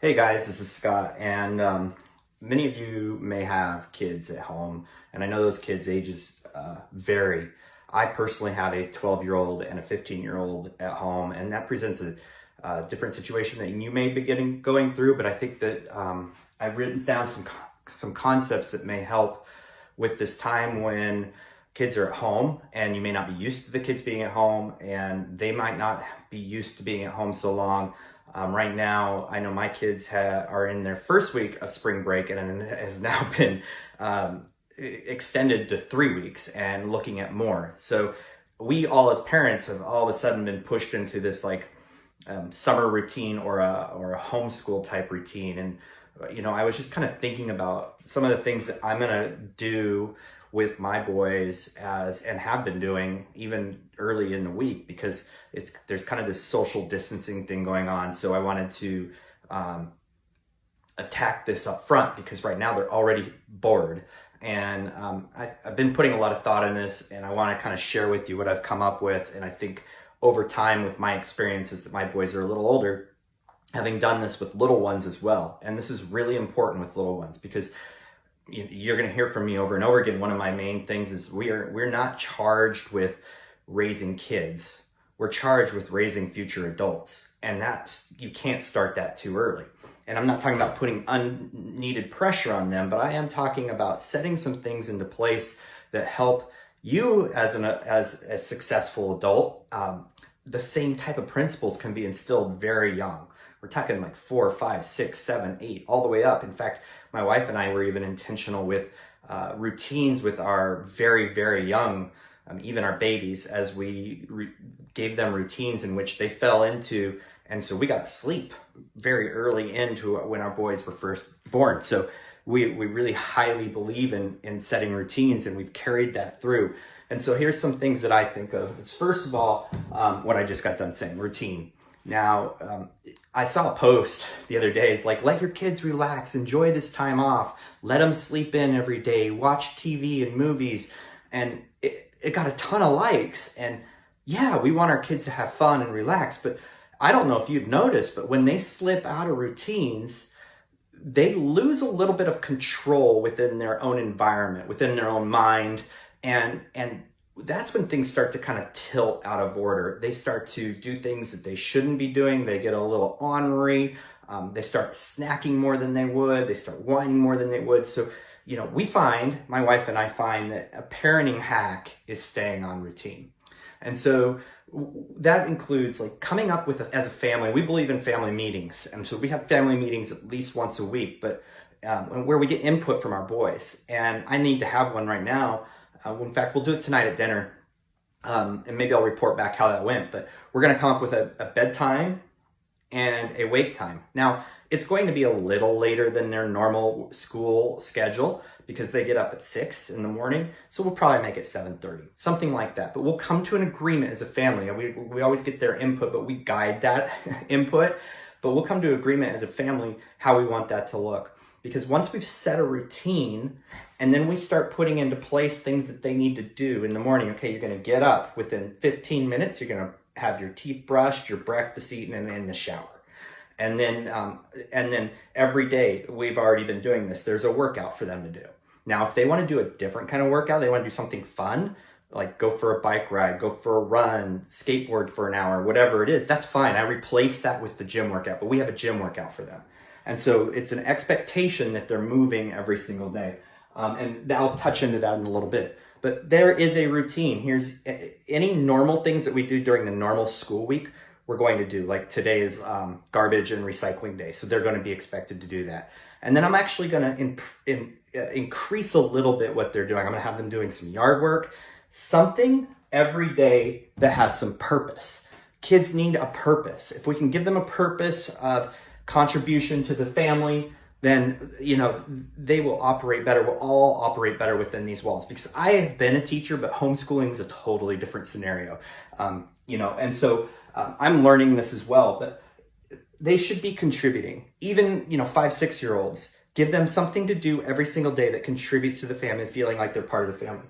Hey guys, this is Scott, and many of you may have kids at home, and I know those kids' ages vary. I personally have a 12-year-old and a 15-year-old at home, and that presents a different situation that you may be going through, but I think that I've written down some concepts that may help with this time when kids are at home, and you may not be used to the kids being at home, and they might not be used to being at home so long. Right now, I know my kids are in their first week of spring break, and it has now been extended to 3 weeks and looking at more. So we all as parents have all of a sudden been pushed into this summer routine or a homeschool type routine. And I was just kind of thinking about some of the things that I'm gonna do with my boys and have been doing even early in the week, because there's kind of this social distancing thing going on. So I wanted to attack this up front, because right now they're already bored. And I've been putting a lot of thought in this, and I want to kind of share with you what I've come up with. And I think over time, with my experiences, that my boys are a little older, having done this with little ones as well. And this is really important with little ones, because you're going to hear from me over and over again. One of my main things is we're not charged with raising kids. We're charged with raising future adults. And you can't start that too early. And I'm not talking about putting unneeded pressure on them, but I am talking about setting some things into place that help you as a successful adult. The same type of principles can be instilled very young. We're talking like 4, 5, 6, 7, 8, all the way up. In fact, my wife and I were even intentional with routines with our very, very young, even our babies, as we gave them routines in which they fell into. And so we got sleep very early into when our boys were first born. So we really highly believe in setting routines, and we've carried that through. And so here's some things that I think of. First of all, what I just got done saying, routine. Now, I saw a post the other day. It's like, let your kids relax, enjoy this time off, let them sleep in every day, watch TV and movies. And it got a ton of likes. And yeah, we want our kids to have fun and relax. But I don't know if you've noticed, but when they slip out of routines, they lose a little bit of control within their own environment, within their own mind. And that's when things start to kind of tilt out of order. They start to do things that they shouldn't be doing. They get a little ornery. They start snacking more than they would. They start whining more than they would. So, my wife and I find that a parenting hack is staying on routine. And so that includes coming up with, as a family, we believe in family meetings. And so we have family meetings at least once a week, but where we get input from our boys. And I need to have one right now. In fact, we'll do it tonight at dinner, and maybe I'll report back how that went. But we're going to come up with a bedtime and a wake time. Now, it's going to be a little later than their normal school schedule, because they get up at 6 in the morning. So we'll probably make it 7:30, something like that. But we'll come to an agreement as a family. And we always get their input, but we guide that input. But we'll come to agreement as a family how we want that to look. Because once we've set a routine, and then we start putting into place things that they need to do in the morning. Okay, you're going to get up within 15 minutes. You're going to have your teeth brushed, your breakfast eaten, and in the shower. And then every day, we've already been doing this. There's a workout for them to do. Now, if they want to do a different kind of workout, they want to do something fun, like go for a bike ride, go for a run, skateboard for an hour, whatever it is, that's fine. I replace that with the gym workout, but we have a gym workout for them. And so it's an expectation that they're moving every single day. And I'll touch into that in a little bit. But there is a routine. Here's any normal things that we do during the normal school week, we're going to do. Like today is garbage and recycling day. So they're going to be expected to do that. And then I'm actually going to increase a little bit what they're doing. I'm going to have them doing some yard work, something every day that has some purpose. Kids need a purpose. If we can give them a purpose of contribution to the family, then they will operate better. We'll all operate better within these walls. Because I have been a teacher, but homeschooling is a totally different scenario. And so I'm learning this as well. But they should be contributing. Even 5, 6-year-olds, give them something to do every single day that contributes to the family, feeling like they're part of the family.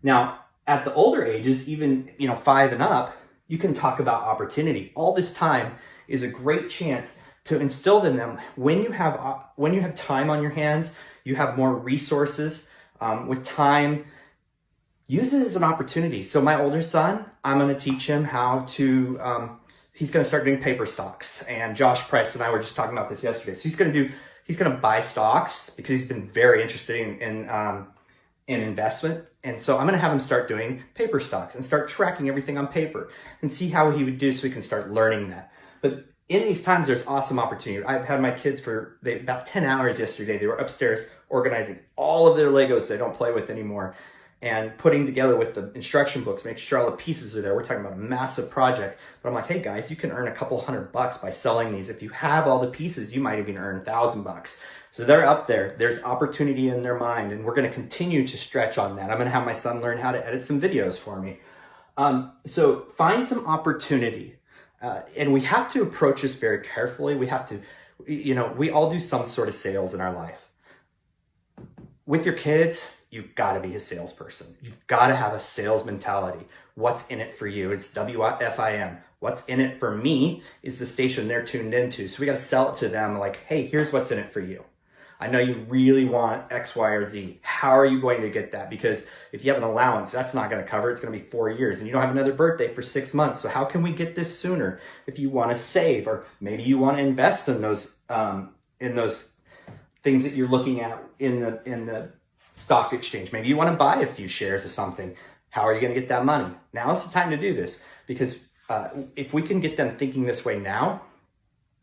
Now, at the older ages, even 5 and up, you can talk about opportunity. All this time is a great chance to instill in them, when you have time on your hands, you have more resources. With time, use it as an opportunity. So my older son, I'm going to teach him how to, he's going to start doing paper stocks. And Josh Price and I were just talking about this yesterday. So he's going to buy stocks because he's been very interested in investment. And so I'm going to have him start doing paper stocks and start tracking everything on paper and see how he would do so he can start learning that. But in these times, there's awesome opportunity. I've had my kids for about 10 hours yesterday. They were upstairs organizing all of their Legos they don't play with anymore and putting together with the instruction books, making sure all the pieces are there. We're talking about a massive project. But I'm like, hey guys, you can earn a couple $100 by selling these. If you have all the pieces, you might even earn $1,000. So they're up there. There's opportunity in their mind, and we're going to continue to stretch on that. I'm going to have my son learn how to edit some videos for me. So find some opportunity. And we have to approach this very carefully. We have to, we all do some sort of sales in our life. With your kids, you've got to be a salesperson. You've got to have a sales mentality. What's in it for you? It's WFIM. What's in it for me is the station they're tuned into. So we got to sell it to them like, hey, here's what's in it for you. I know you really want X, Y, or Z. How are you going to get that? Because if you have an allowance, that's not going to cover it. It's going to be 4 years and you don't have another birthday for 6 months. So how can we get this sooner? If you want to save, or maybe you want to invest in those things that you're looking at in the stock exchange. Maybe you want to buy a few shares of something. How are you going to get that money? Now is the time to do this, because if we can get them thinking this way now,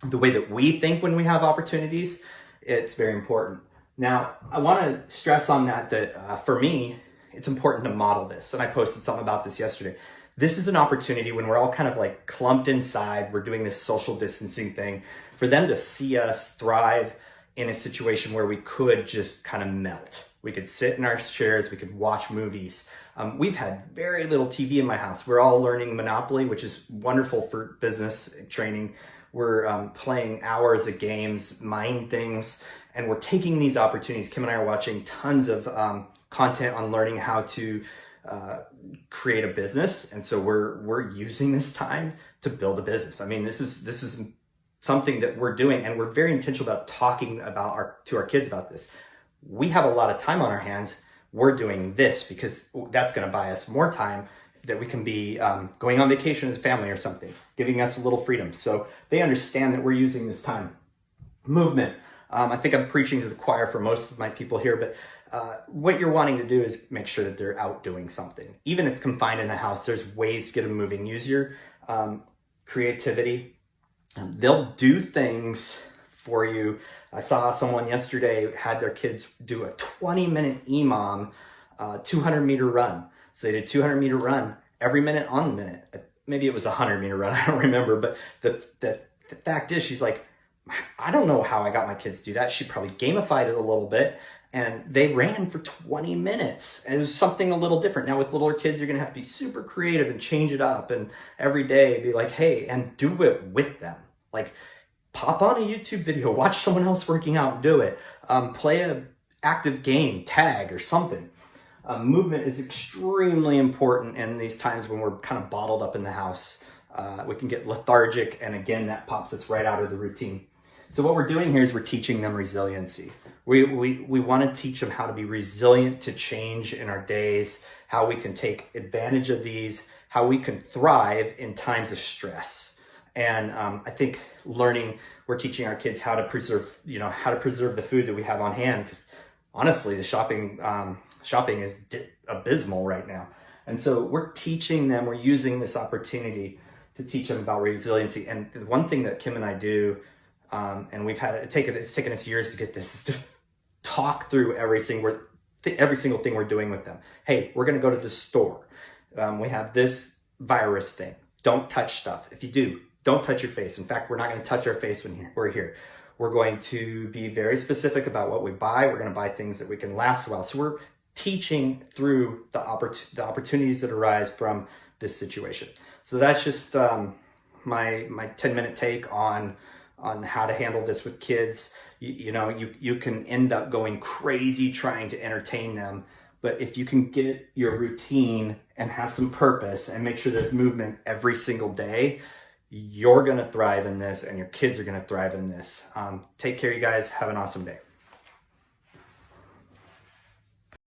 the way that we think when we have opportunities, it's very important. Now, I want to stress on that for me, it's important to model this. And I posted something about this yesterday. This is an opportunity when we're all kind of like clumped inside, we're doing this social distancing thing, for them to see us thrive in a situation where we could just kind of melt. We could sit in our chairs, we could watch movies. We've had very little TV in my house. We're all learning Monopoly, which is wonderful for business training. We're playing hours of games, mind things, and we're taking these opportunities. Kim and I are watching tons of content on learning how to create a business. And so we're using this time to build a business. I mean, this is something that we're doing, and we're very intentional about talking about to our kids about this. We have a lot of time on our hands. We're doing this because that's going to buy us more time that we can be going on vacation as a family or something, giving us a little freedom. So they understand that we're using this time. Movement. I think I'm preaching to the choir for most of my people here, but what you're wanting to do is make sure that they're out doing something. Even if confined in a house, there's ways to get them moving. Use your creativity. They'll do things for you. I saw someone yesterday had their kids do a 20-minute EMOM 200-meter run. So they did 200-meter run every minute on the minute. Maybe it was a 100-meter run. I don't remember. But the fact is, she's like, I don't know how I got my kids to do that. She probably gamified it a little bit. And they ran for 20 minutes. And it was something a little different. Now with littler kids, you're going to have to be super creative and change it up. And every day be like, hey, and do it with them. Like, pop on a YouTube video, watch someone else working out and do it. Play a active game, tag or something. Movement is extremely important in these times when we're kind of bottled up in the house. We can get lethargic, and again, that pops us right out of the routine. So what we're doing here is we're teaching them resiliency. We want to teach them how to be resilient to change in our days, how we can take advantage of these, how we can thrive in times of stress. And I think we're teaching our kids how to preserve the food that we have on hand. Honestly, the shopping is abysmal right now. And so we're teaching them, we're using this opportunity to teach them about resiliency. And the one thing that Kim and I do, and it's taken us years to get this, is to talk through every single thing we're doing with them. Hey, we're going to go to the store. We have this virus thing. Don't touch stuff. If you do, don't touch your face. In fact, we're not going to touch our face when we're here. We're going to be very specific about what we buy. We're going to buy things that we can last a while. So we're teaching through the opportunities that arise from this situation. So that's just my 10-minute take on how to handle this with kids. You can end up going crazy trying to entertain them. But if you can get your routine and have some purpose and make sure there's movement every single day, You're going to thrive in this, and your kids are going to thrive in this. Take care, you guys. Have an awesome day.